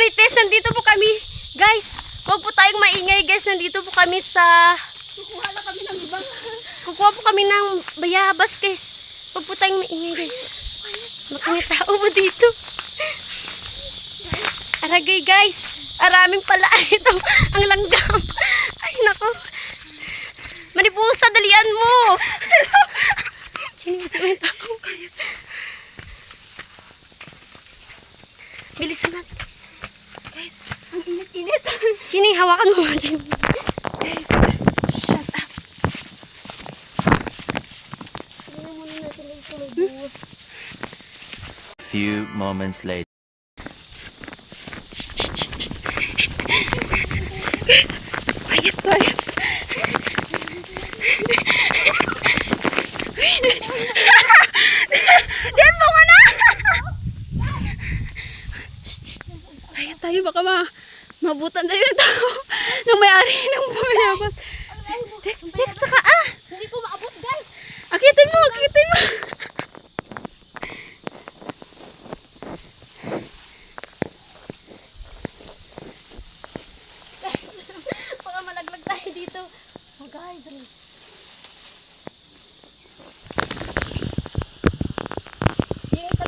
Marites, nandito po kami. Guys, huwag po tayong maingay guys. Nandito po kami sa... Kukuha lang kami ng ibang. Kukuha po kami ng bayabas guys. Huwag po tayong maingay guys. Makamay tao mo dito. Aragay guys. Araming pala ito. Ang langgam. Ay nako. Maripusa, dalian mo. Chini, gusto mo yung tao. Bilisan natin guys. Guys, ang init-init. Chini, hawakan mo. Chini. Guys, shut up. Few moments later. Quiet, quiet. Diyan mo ka na! Quiet tayo, baka mabutan tayo ng tao ng may-ari ng bayabas. Dek, saka ah! Hindi ko maabot guys. Akitin mo, akitin mo! Baka malaglag tayo dito. Oh guys. Yung isa.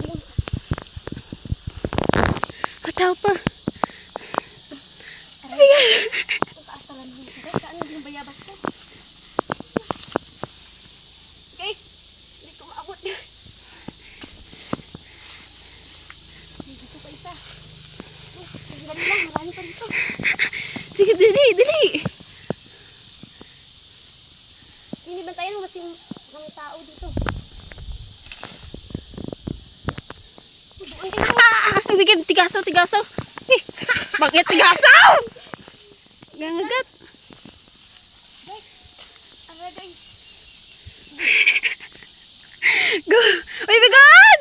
Mataw pa. Ang taas talaga nito. Guys, saan yung bayabas ko? Guys, hindi ko maabot. Dito pa isa. Dali lang, marami pa dito. Sige, dali, dali. Hindi ba tayo masing mga tao dito? Bigyan, tigasaw, tigasaw. Eh, bakit tigasaw? Gangagat. Guys, aragay. Go. Uy, bigat!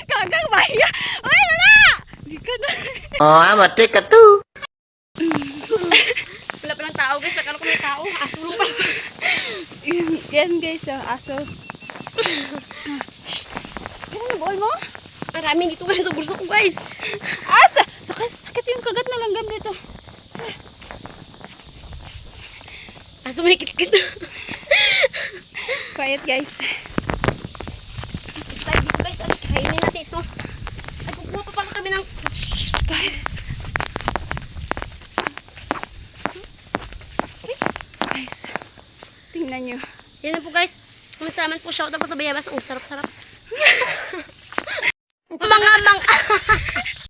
Kagang baya. Uy, wala! Oh, I'm a ticket too. Wala pa ng tao guys, akala ko may tao. Asulong pa. Yan guys, aso. Yan ang ball mo? Marami dito guys sa bulso ko guys. Asa! Sakit yung kagat na langgam dito. Aso may kit-kit. Quiet guys. Tayo dito guys, at kainin natin ito. Ay, kukuha pa pala kami ng... Quiet. Guys, tingnan nyo. Yan na po guys. Masalamat po, shout out po sa bayabas. Ang sarap-sarap. Mga